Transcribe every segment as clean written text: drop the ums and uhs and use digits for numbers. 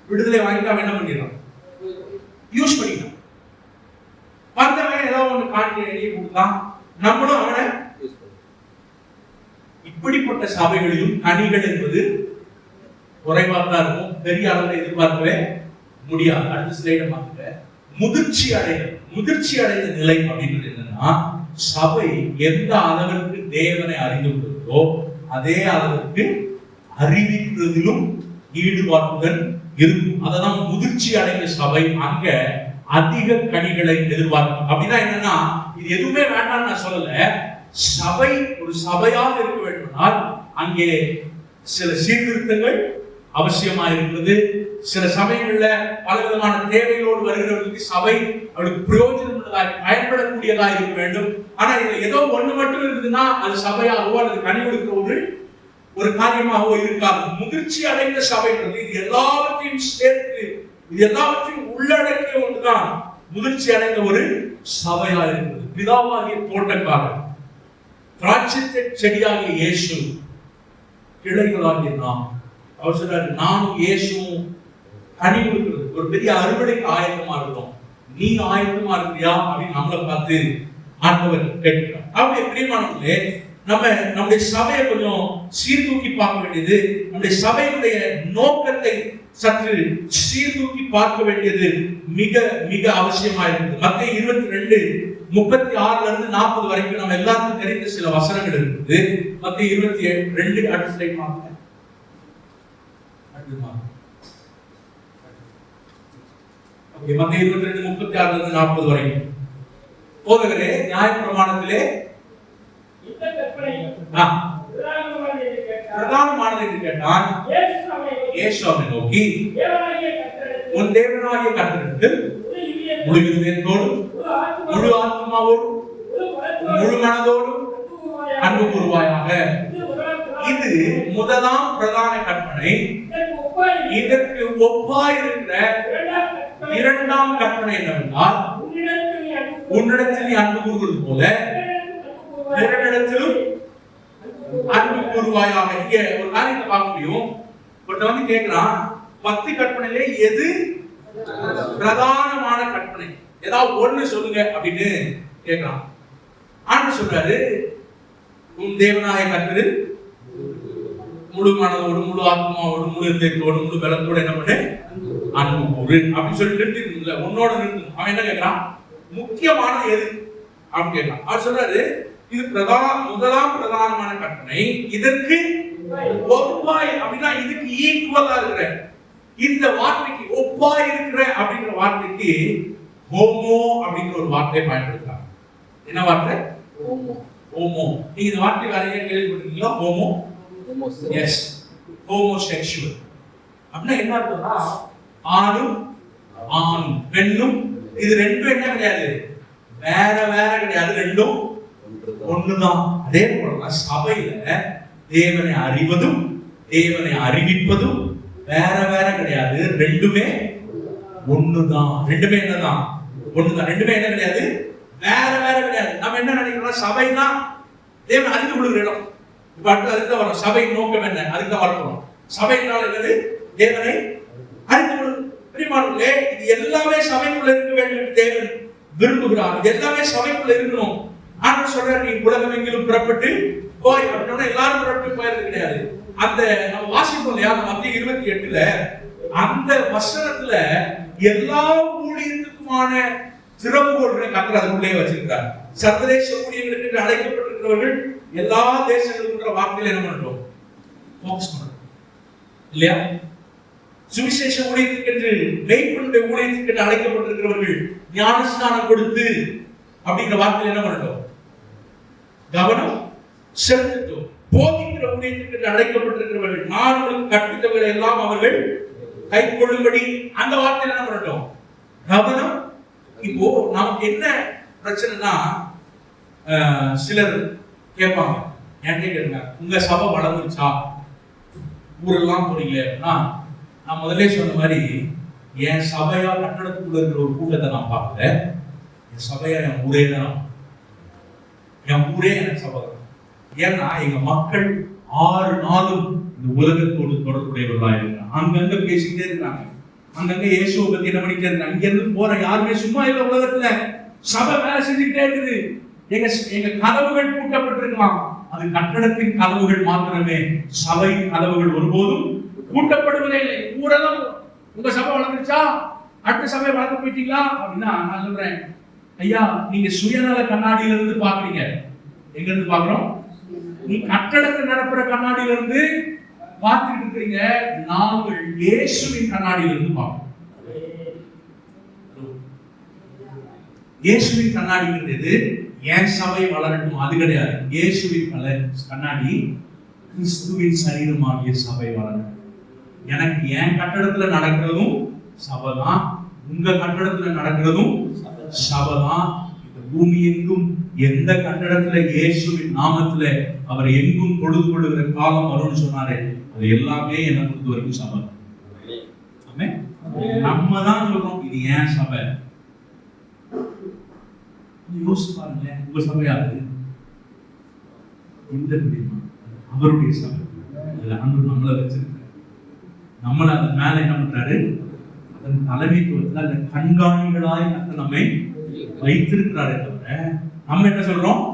விடுதலை வாங்கிட்டு அவன் என்ன பண்ணிடுறான், யூஸ் பண்ணிட்டான். வந்தவன் ஏதோ ஒண்ணு காணிக்கை எழுதி கொடுத்தான், நம்மளும் அவனை. இப்படிப்பட்ட சபைகளிலும் கனிகள் என்பது குறைவாக இருக்கும், பெரிய அளவில் எதிர்பார்க்கவே முடியாது. அடுத்த ஸ்லைடை மாத்துங்க. முதிர்ச்சி அடைந்த நிலை அப்படின்றது என்னன்னா, சபை எந்த அளவிற்கு தேவனை அறிந்து கொள்கிறதோ அதே அளவிற்கு அறிவிக்கிறதிலும் ஈடுபாட்டுடன் இருக்கும். அததான் முதிர்ச்சி அடைந்த சபை. அங்க அதிக கனிகளை எதிர்பார்க்கும். அப்படின்னா என்னன்னா, இது எதுவுமே வேண்டாம்னு நான் சொல்லல. சபை ஒரு சபையாக இருக்க வேண்டுமானால் அங்கே சில சீர்திருத்தங்கள் அவசியமா இருக்கிறது. சில சமயங்கள்ல பல விதமான தேவைகளோடு வருகிறவர்களுக்கு சபை அவருக்கு பிரயோஜனம் உள்ளதாய் பயன்படக்கூடியதா இருக்க வேண்டும். ஆனா இதுல ஏதோ ஒண்ணு மட்டும் இருக்குதுன்னா அது சபையாகவோ அல்லது கனி கொடுக்கிற ஒரு காரியமாகவோ இருக்காது. முதிர்ச்சி அடைந்த சபைன்றது இது எல்லாவற்றையும் சேர்த்து, இது எல்லாவற்றையும் உள்ளடக்கிய ஒன்றுதான் முதிர்ச்சி அடைந்த ஒரு சபையா இருக்கிறது. பிதாவாகிய தோட்டக்காரர், திராட்சை செடியாகிய இயேசு, கிளைகளாகிய நாம். அவர் சொல்றாரு, நானும் இயேசுவும் கனி கொடுக்கிறது ஒரு பெரிய அறுவடைக்கு ஆயத்தமா இருக்கிறோம். நீ ஆயத்தமா இருக்கிறியா அப்படின்னு நம்மளை பார்த்து ஆண்டவர் கேட்கிறார். அப்படி பிரியமானவர்களே, நம்முடைய சபையை கொஞ்சம் சீர்தூக்கி பார்க்க வேண்டியது, நம்முடைய சபையினுடைய நோக்கத்தை சற்று சீர்தூக்கி பார்க்க வேண்டியது மிக மிக அவசியமா இருக்குது. மத்தேயு 22:36 வரைக்கும் நம்ம எல்லாருக்கும் தெரிந்த சில வசனங்கள் இருக்குது. மத்தேயு 22 அடுத்த ஸ்லைட் வாங்க. ஓகே, மத்தேயு 22:36 வரைக்கும். போதகரே, நியாயப்பிரமாணத்திலே பிரதானமானது என்று கேட்டான். இயேசு அவனை நோக்கி, உன் தேவனாகிய கர்த்தரிடத்தில் முழு இதயத்தோடும் முழு ஆத்மாவோடும் முழு மனதோடும் அன்பு கூறுவாயாக. இது முதலாம் பிரதான கற்பனை. இதற்கு ஒப்பாயிருக்கிற இரண்டாம் கற்பனை என்னவென்றால், உன்னிடத்தில் நீ அன்பு கூறுவது போல பிறரிடத்திலும் அன்பு கூறுவாயாக. இங்க ஒரு காரியத்தை பார்க்க முடியும். ஒருத்தன் வந்து கேட்கிறான், 10 கற்பனையிலே எது பிரதானமான கற்பனை, ஏதாவது ஒண்ணு சொல்லுங்க அப்படின்னு கேட்கிறான். ஆண்டவர் சொல்றாரு, உன் தேவனாகிய கர்த்தர் முழு மனதோடு முழு ஆத்மாவோடு முழு இதயத்தோடு முழு பலத்தோடு என்ன பண்ணு, அன்பு கூறு அப்படின்னு சொல்லி நிறுத்தி உன்னோட நிறுத்து. அவன் என்ன கேட்கிறான், முக்கியமானது எது அப்படின்னு கேட்கிறான். அவர் சொல்றாரு, இது முதலாம் பிரதானமான கற்பனை. இதற்கு ஒப்பாய் அப்படின்னா இதுக்கு ஈக்குவலா இருக்கிற, இந்த வார்த்தைக்கு ஒப்பாய் இருக்கிற அப்படிங்கிற வார்த்தைக்கு ஹோமோ அப்படிங்கிற ஒரு வார்த்தையை பயன்படுத்துறாங்க. என்ன வார்த்தை? ஹோமோ. நீங்க இந்த வார்த்தை வேற எங்க கேள்விப்பட்டிருக்கீங்களா? ஹோமோ. எஸ், ஹோமோசெக்சுவல் அப்படின்னா என்ன அர்த்தம்னா, ஆணும் ஆணும் பெண்ணும், இது ரெண்டும் என்ன கிடையாது, வேற வேற கிடையாது, ரெண்டும் ஒண்ணுதான். அதே போலதான் சபையில தேவனை அறிவதும் தேவனை அறிவிப்பதும் வேற வேற கிடையாது, ரெண்டுமே ஒண்ணுதான். ரெண்டுமே என்னதான், ஒண்ணுதான். ரெண்டுமே என்ன கிடையாது, வேற வேற கிடையாது. நம்ம என்ன நினைக்கிறோம், சபைனா தேவனை அறிந்து கொள்கிற இடம். இப்ப அடுத்து அதுதான் வரும். சபையின் நோக்கம் என்ன, அதுதான் வரணும். சபையினால் என்னது, தேவனை அறிந்து கொள்ளும். பிரியமானவர்களே, இது எல்லாமே சபைக்குள்ள இருக்க வேண்டும் என்று தேவன் விரும்புகிறார். இது எல்லாமே சபைக்குள்ள இருக்கணும். ஆண்டவர் சொல்றாரு, நீ உலகமெங்கிலும் புறப்பட்டு போய் அப்படின்னா எல்லாரும் புறப்பட்டு போயிறது கிடையாது. அந்த நம்ம வாசிப்போம் இல்லையா, மத்தேயு 28 அந்த வசனத்துல எல்லா ஊழியத்துக்குமான திறவுகோல்களை கர்த்தர் அதுக்குள்ளே வச்சிருக்கிறார். சர்வதேச ஊழியர்களுக்கு அழைக்கப்பட்டிருக்கிறவர்கள் எல்லா தேசங்களுக்கும் வார்த்தையில என்ன பண்ணணும், ஃபோக்கஸ் பண்ணணும் இல்லையா? சுவிசேஷ ஊழியத்துக்கு என்று மெய்ப்பனுடைய ஊழியத்துக்கு என்று அழைக்கப்பட்டிருக்கிறவர்கள் ஞானஸ்நானம் கொடுத்து அப்படிங்கிற வார்த்தையில என்ன பண்ணணும், கவனம் செலுத்தட்டும். போதிக்கிற ஊழியத்துக்கு அழைக்கப்பட்டிருக்கிறவர்கள் நான் உங்களுக்கு கற்பித்தவர்களை எல்லாம் அவர்கள் கை கொள்ளும்படி அந்த வார்த்தையில என்ன பண்ணட்டும், கவனம். இப்போ நமக்கு என்ன பிரச்சனைனா, சிலர் கேட்பாங்க, என்கிட்ட கேட்குங்க, உங்க சபை வளர்ந்துருச்சா, ஊரெல்லாம் போறீங்களா? நான் முதல்ல சொன்ன மாதிரி என் சபையா கட்டடத்துக்குள்ள இருக்கிற ஒரு கூட்டத்தை நான் பார்க்கல. என் சபையா என் ஊரே தான், என் ஊரே எனக்கு சபை. ஏன்னா எங்க மக்கள் 6 நாளும் இந்த உலகத்தோடு தொடர்புடையவர்களா இருக்கிறாங்க. அங்கங்க பேசிக்கிட்டே இருக்காங்க. அங்கங்க இயேசுவை பத்தி என்ன பண்ணிட்டு இருக்கு. அங்க இருந்து போற யாருமே சும்மா இல்ல. உலகத்துல சபை வேலை செஞ்சுக்கிட்டே இருக்குது. எங்க கதவுகள் பூட்டப்பட்டிருக்கலாம், அது கட்டடத்தின் கதவுகள் மாத்திரமே. சபை கதவுகள் ஒருபோதும் பூட்டப்படுவதே இல்லை. கூடலாம் உங்க சபை வளர்ந்துச்சா, அடுத்த சபை வளர்ந்து போயிட்டீங்களா அப்படின்னா நான் சொல்றேன், ஐயா நீங்க சுயநல கண்ணாடியில இருந்து பாக்குறீங்க. எங்க இருந்து பாக்குறோம்? நீ கட்டடத்தை நடப்புற கண்ணாடியில இருந்து பார்த்துட்டு இருக்கிறீங்க. நாங்கள் இயேசுவின் கண்ணாடியில இருந்து பார்க்கிறோம். இயேசுவின் கண்ணாடிங்கிறது என் சபை வளரட்டும் அது கிடையாது. இயேசுவின் கண்ணாடி கிறிஸ்துவின் சரீரமாகிய சபை வளரட்டும். எனக்கு என் கட்டடத்துல நடக்கிறதும் சபைதான், உங்க கட்டடத்துல நடக்கிறதும் சபைதான். இந்த பூமி எங்கும் எந்த கட்டடத்துல இயேசுவின் நாமத்துல அவர் எங்கும் பொழுது கொள்ளுகிற காலம் வரும்னு சொன்னாரே, அது எல்லாமே என்ன பொறுத்த வரைக்கும் சபை. நம்ம தான் சொல்றோம் இது ஏன் சபை. யோசிச்சு பாருங்க, உங்க சபையாது இந்த அவருடைய சபை. ஆண்டவர் நம்மளை வச்சிருக்காரு. நம்மள அது மேல என்ன பண்றாரு, அதன் தலைமைத்துவத்துல அந்த கண்காணிகளாய் நம்மை வைத்திருக்கிறாரே தவிர நம்ம என்ன சொல்றோம்,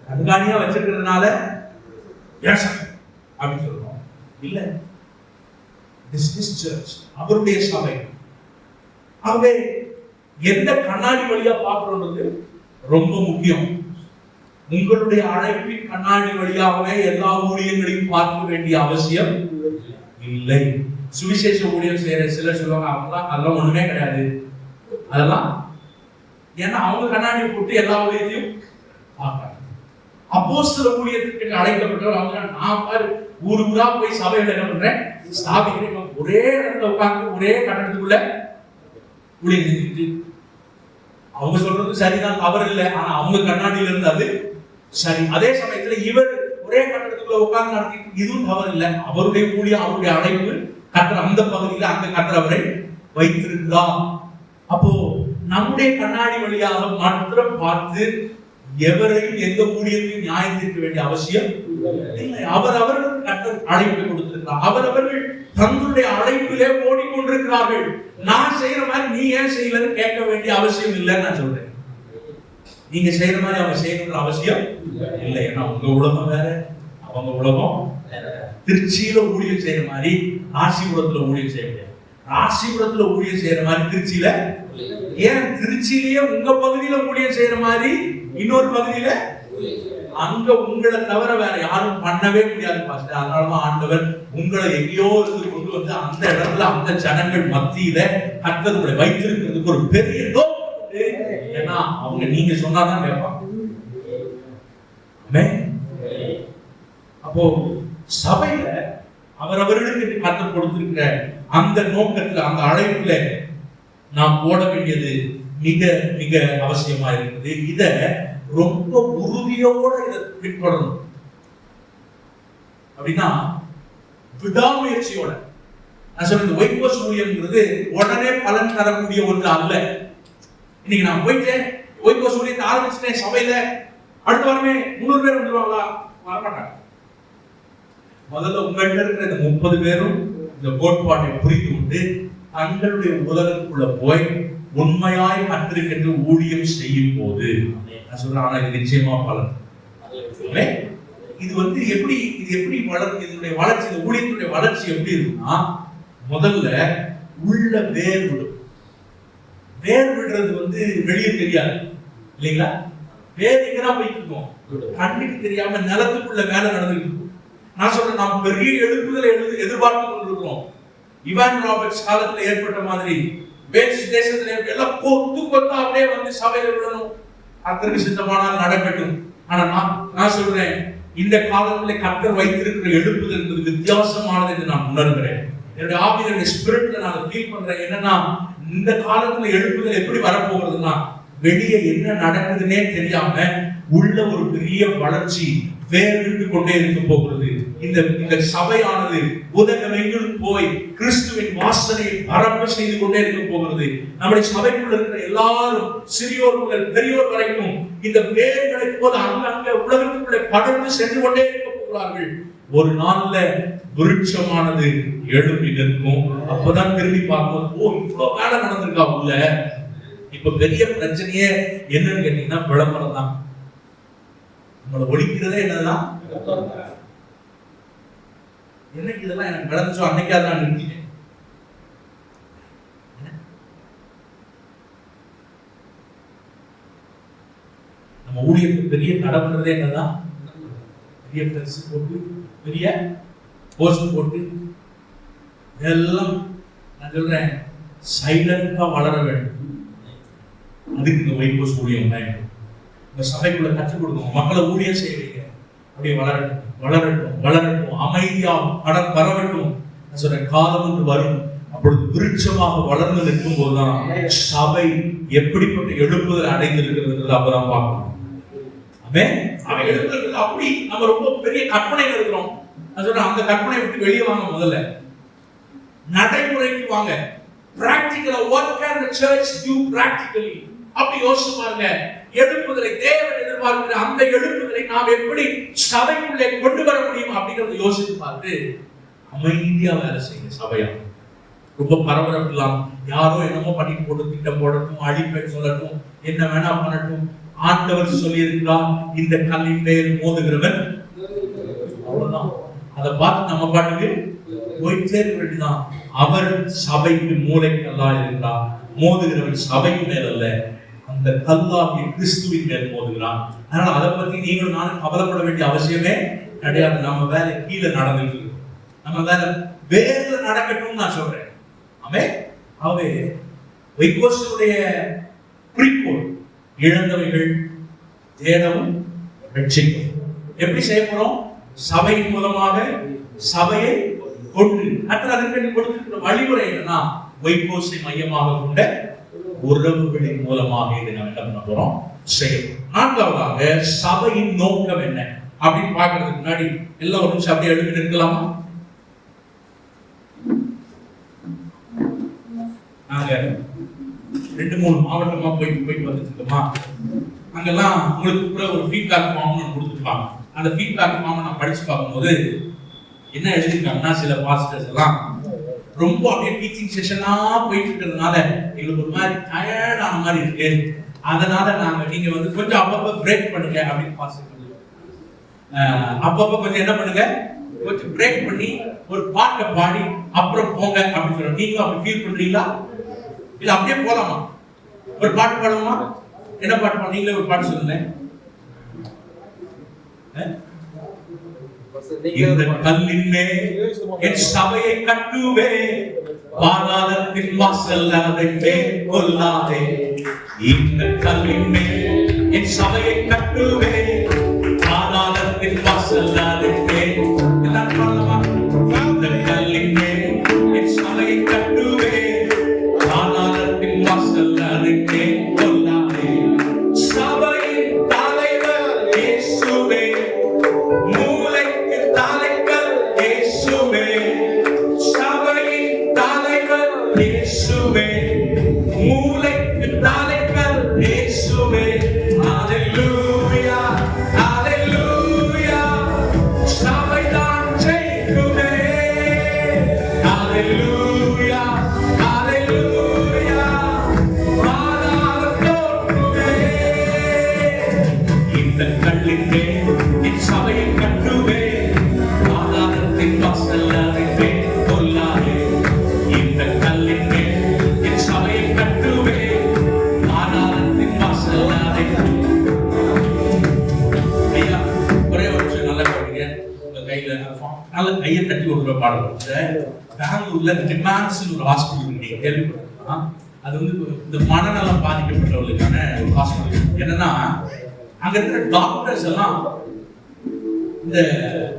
கண்காணியா வச்சிருக்கிறதுனால அப்படின்னு சொல்றோம் இல்ல. அவருடைய சபை. ஆகவே எந்த கண்ணாடி வழியா பார்க்கிறோம்ன்றது ரொம்ப முக்கியம். உங்களுடைய அழைப்பின் கண்ணாடி வழியாகவே எல்லா ஊழியங்களையும் பார்க்க வேண்டிய அவசியம் இல்லை. சுவிசேஷ ஊழியம் செய்யற சிலர் சொல்லுவாங்க, அவங்களாம் அதெல்லாம் ஒண்ணுமே கிடையாது. அதெல்லாம் ஏன்னா அவங்க கண்ணாடி போட்டு எல்லா ஊழியத்தையும் பார்க்கறாங்க. அப்போஸ்தல ஊழியத்துக்கு அழைக்கப்பட்டவர் அவங்க. நான் பாரு ஊரு ஊரா போய் சபையில என்ன பண்றேன், ஸ்தாபிக்கிறேன். ஒரே இடத்துல உட்கார்ந்து ஒரே கட்டடத்துக்குள்ள ஊழியம் செஞ்சுட்டு அவங்க சொல்றது சரிதான், தவறு இல்லை. ஆனா அவங்க கண்ணாடியில இருந்து அது சரி. அதே சமயத்துல இவர் ஒரே கட்டடத்துக்குள்ள உட்கார்ந்து நடத்திட்டு இதுவும் தவறு இல்லை. அவருடைய ஊழியம், அவருடைய அழைப்பு கட்டற அந்த பகுதியில அந்த கட்டறவரை வைத்திருக்கிறார். அப்போ நம்முடைய கண்ணாடி வழியாக மாத்திரம் பார்த்து எவரையும் எந்த ஊழியத்தையும் நியாயம் தீர்க்க வேண்டிய அவசியம் இல்லை. அவர்களுக்கு கர்த்தர் அழைப்பை கொடுத்திருக்கிறார். அவர்கள் தங்களுடைய அழைப்பிலே ஓடிக்கொண்டிருக்கிறார்கள். நான் செய்யற மாதிரி நீ ஏன் செய்யலன்னு கேட்க வேண்டிய அவசியம் இல்லைன்னு நான் சொல்றேன். நீங்க செய்யற மாதிரி அவங்க செய்யணுங்கிற அவசியம் இல்லை. ஏன்னா உங்க உலகம் வேற, அவங்க உலகம். திருச்சியில ஊழியம் செய்யற மாதிரி ராசிபுரத்துல ஊழியம் செய்ய முடியாது. ராசிபுரத்துல ஊழியம் செய்யற மாதிரி திருச்சியில, ஏன் திருச்சியிலேயே உங்க பகுதியில ஊழியம் செய்யற மாதிரி இன்னொரு பகுதியில அங்க உங்களை தவிர வேற யாரும் பண்ணவே முடியாது பாஸ்டர். அதனாலதான் ஆண்டவர் உங்களை எங்கேயோ இருந்து கொண்டு வந்து அந்த இடத்துல அந்த ஜனங்கள் மத்தியில கர்த்தர் உங்களை வைத்திருக்கிறதுக்கு ஒரு பெரிய நோக்கம். ஏன்னா அவங்க நீங்க சொன்னாதான் கேட்பாங்க. அப்போ சபையில அவரவர்களுக்கு கர்த்தர் கொடுத்திருக்கிற அந்த நோக்கத்துல அந்த அழைப்புல நாம் போட வேண்டியது மிக மிக அவசியமா இருக்குது. இத ரொம்ப உறுதியோட இதை பின்தொடரணும். அப்படின்னா விடாமுயற்சியோட. நான் சொல்றது ஒயிட் ஹவுஸ் ஊழியம்ங்கிறது உடனே பலன் தரக்கூடிய ஒன்று அல்ல. இன்னைக்கு நான் போயிட்டேன், ஒயிட் ஹவுஸ் ஊழியத்தை ஆரம்பிச்சிட்டேன் சபையில, அடுத்த வாரமே 300 பேர் வந்துருவாங்களா? வரமாட்டாங்க. முதல்ல உங்கள்கிட்ட இருக்கிற இந்த 30 பேரும் இந்த கோட்பாட்டை புரிந்து கொண்டு தங்களுடைய உலகத்துக்குள்ள போய் உண்மையாய் கர்த்தருக்கு ஊழியம் செய்யும் போது நான் சொல்றேன், ஆனா இது நிச்சயமா பலன். இது வந்து எப்படி வளர்ச்சி, இதனுடைய வளர்ச்சி, இந்த ஊழியத்துடைய வளர்ச்சி எப்படி இருக்குன்னா, முதல்ல உள்ள வேர் விடும். வேர் விடுறது வந்து வெளியே தெரியாது இல்லைங்களா? வேர் எங்கதான் போயிட்டு இருக்கோம், கண்ணுக்கு தெரியாம நிலத்துக்குள்ள வேலை நடந்துட்டு இருக்கும். நான் சொல்றேன், நாம் பெரிய எழுப்புதலை எதிர்பார்த்து கொண்டிருக்கிறோம். இவான் ராபர்ட்ஸ் காலத்துல ஏற்பட்ட மாதிரி வேல்ஸ் தேசத்துல எல்லாம் கொத்து கொத்தா அப்படியே வந்து சபையில விடணும், கர்த்தருக்கு சித்தமானால் நடக்கட்டும். ஆனா நான் சொல்றேன், இந்த காலத்துல கர்த்தர் வைத்திருக்கிற எழுப்புதல் என்பது வித்தியாசமானது என்று நான் உணர்கிறேன். என்னுடைய ஆவியினுடைய ஸ்பிரிட்ல நான் ஃபீல் பண்றேன். என்னன்னா, இந்த காலத்துல எழுப்புதல் எப்படி வரப்போகிறதுனா, வெளியே என்ன நடக்குதுன்னே தெரியாம உள்ள ஒரு பெரிய வளர்ச்சி வேறு கொண்டே இருக்க போகிறது. இந்த சபையானது உலகமெங்கிலும் போய் கிறிஸ்துவின் வாசனையை பரப்ப செய்து கொண்டே இருக்க போகிறது. நம்முடைய சபைக்குள்ள இருக்கிற எல்லாரும், சிறியோர் முதல் பெரியோர் வரைக்கும், இந்த வேர்களை போல அங்கங்க உலகத்துக்குள்ளே படர்ந்து சென்று கொண்டே இருக்க போகிறார்கள். ஒரு நாள்ல விருட்சமானது எழும்பி நிற்கும். அப்பதான் திரும்பி பார்க்கும்போது, ஓ இவ்வளவு வேலை நடந்திருக்கா உள்ள. இப்ப பெரிய பிரச்சனையே என்னன்னு கேட்டீங்கன்னா விளம்பரம் தான். நம்மளை ஒழிக்கிறதே என்னதான், என்னைக்கு இதெல்லாம் எனக்கு விளம்பிச்சோ அன்னைக்கு அதான் நிறுத்திட்டேன். நம்ம ஊழியத்துக்கு பெரிய தடை பண்றதே என்னதான், பெரிய பெருசு போட்டு பெரிய போஸ்ட் போட்டு எல்லாம் நான் சொல்றேன் சைலண்டா வளர வேண்டும். அதுக்கு இந்த வைகோஸ் ஊழியம் பயன்படும். இந்த சபைக்குள்ள கற்றுக் கொடுக்கணும், மக்களை ஊழியம் செய்வீங்க, அப்படியே வளரட்டும் வளரட்டும் வளரட்டும், அமைதியா படம் பரவட்டும். நான் சொல்றேன் காலம் ஒன்று வரும், அப்பொழுது விருட்சமாக வளர்ந்து நிற்கும் போதுதான் சபை எப்படிப்பட்ட எழுப்புதல் அடைந்திருக்கிறது அப்பதான் பார்க்கணும். அவன் எழுப்புதல் அப்படி நம்ம ரொம்ப பெரிய கற்பனையில இருக்கிறோம். நான் சொல்றேன் அந்த கற்பனை விட்டு வெளியே வாங்க, முதல்ல நடைமுறைக்கு வாங்க. பிராக்டிகலா what can the church do practically அப்படி யோசிச்சு பாருங்க. எழுப்புதலை தேவன் எதிர்பார்க்கிற அந்த எழுப்புதலை நாம் எப்படி சபைக்குள்ளே கொண்டு வர முடியும் அப்படிங்கறத யோசிச்சு பார்த்து அமைதியா வேலை செய்யுங்க. சபையா ரொம்ப பரபரப்பு இல்லாம யாரோ என்னமோ பண்ணிட்டு போட்டு திட்டம் போடட்டும், அழிப்பேன் சொல்லட்டும், என்ன வேணா பண்ணட்டும். ஆண்டவர் சொல்லி இருக்கிறார், இந்த கல்லின் மேல் மோதுகிறவன் அவ்வளவுதான். அதை பார்த்து நம்ம பாட்டுக்கு போயிட்டே இருக்க வேண்டியதான். அவர் சபைக்கு மூளைக்கல்லா இருக்கிறார். மோதுகிறவன் சபையின் மேல் அல்ல, அந்த கல்லாகிய கிறிஸ்துவின் மேல் மோதுகிறான். அதனால அதை பத்தி நீங்களும் நானும் கவலைப்பட வேண்டிய அவசியமே கிடையாது. நம்ம வேலை கீழே நடந்துட்டு, நம்ம வேலை வேற நடக்கட்டும் நான் சொல்றேன். ஆகவே வைகோசுடைய குறிக்கோள் இழந்தவைகள் தேடவும் ரட்சிக்கும். எப்படி செய்ய போறோம்? சபையின் மூலமாக சபையை கொண்டு அதற்கு கொடுத்திருக்கிற வழிமுறை என்னன்னா வைகோசை மையமாக கொண்ட உறவுகளின் மூலமாக இதை நம்ம என்ன பண்ண போறோம், செய்யணும். நான்காவதாக சபையின் நோக்கம் என்ன அப்படின்னு பார்க்கறதுக்கு முன்னாடி எல்லாம் ஒரு நிமிஷம் அப்படியே எழுப்பி நிற்கலாமா? நாங்க 2-3 மாவட்டமா போயிட்டு வந்துட்டு இருக்கோமா, அங்கெல்லாம் உங்களுக்கு கூட ஒரு ஃபீட்பேக் ஃபார்ம் கொடுத்துருப்பாங்க. அந்த ஃபீட்பேக் ஃபார்ம் நான் படிச்சு பார்க்கும்போது என்ன எழுதிருக்காங்கன்னா, சில பாஸ்டர்ஸ் எல்லாம் ரொம்ப அப்படியே டீச்சிங் செஷனா போயிட்டு இருக்கிறதுனால எங்களுக்கு ஒரு மாதிரி டயர்ட் ஆன மாதிரி இருக்கு, அதனால நீங்க வந்து கொஞ்சம் அப்பப்ப பிரேக் பண்ணுங்க அப்படின்னு பாஸ்டர் அப்பப்ப கொஞ்சம் என்ன பண்ணுங்க, கொஞ்சம் பிரேக் பண்ணி ஒரு பாட்டை பாடி அப்புறம் போங்க அப்படின்னு சொல்றோம். நீங்களும் அப்படி ஃபீல் பண்றீங்களா? இல்ல அப்படியே போலாமா? ஒரு பாட்டு பாடுவோமா? என்ன பாட்டு பாடு? நீங்களே ஒரு பாட்டு சொல்லுங்க. இந்த கல்லின் மேல் என் சபையை கட்டுவேன், பாதாளத்தின் வாசல் அதை மேற்கொள்ளாதே. இந்த கல்லின் மேல் என் சபையை கட்டுவேன், பாதாளத்தின் வாசல் அதை மேற்கொள்ளாதே. இந்த கல்லின் மேல் என் சபையை கட்டுவேன், பாதாளத்தின் வாசல் அதை மேற்கொள்ளாதே. சபையின் தலைவர் இயேசுவே, மூளைக்கு தலைவர் இயேசுவே. சபையின் தலைவர் இயேசுவே, மூளைக்கு தலைவர் இயேசுவே. ஹalleluya ஹalleluya, சபைதான் ஜெயிக்குமே. ஹalleluya ஹalleluya, பாதாளம் தோற்குமே. இந்த கல்லின் மேல் என் சபையை கட்டுவேன், பாதாளத்தின் வாசல் அதை மேற்கொள்ளாதே. இந்த கல்லின் மேல் என் சபையை கட்டுவேன், பாதாளத்தின் வாசல் அதை. ஐயா ஒரே ஒரு விஷயம் நல்லா பாருங்க, உங்க கையில நல்ல கையை தட்டி ஒரு பாடல். பெங்களூர்ல டிமான்ஸ் ஒரு ஹாஸ்பிட்டல் நீங்க கேள்விப்பட்டிருக்கலாம். அது வந்து இந்த மனநலம் பாதிக்கப்பட்டவர்களுக்கான ஒரு ஹாஸ்பிட்டல். என்னன்னா அங்க இருக்கிற டாக்டர்ஸ் எல்லாம் இந்த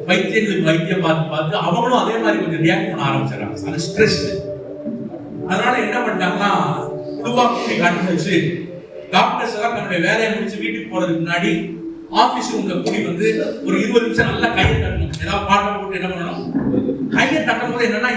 வைத்தியங்களுக்கு வைத்தியம் பார்த்து அவங்களும் அதே மாதிரி கொஞ்சம் ரியாக்ட் பண்ண ஆரம்பிச்சாங்க. அது ஸ்ட்ரெஸ். அதனால என்ன பண்ணிட்டாங்கன்னா, குழுவா கூட்டி கண்டுபிடிச்சு டாக்டர்ஸ் எல்லாம் தன்னுடைய வேலையை முடிச்சு வீட்டுக்கு போறதுக்கு முன்னாடி ஆபீஸ் ரூம்ல கூடி வந்து ஒரு 20 நிமிஷம் நல்லா கையை தட்டணும். ஏதாவது பாட்டை போட்டு என்ன பண்ணணும், கையை தட்டும் போது என்னன்னா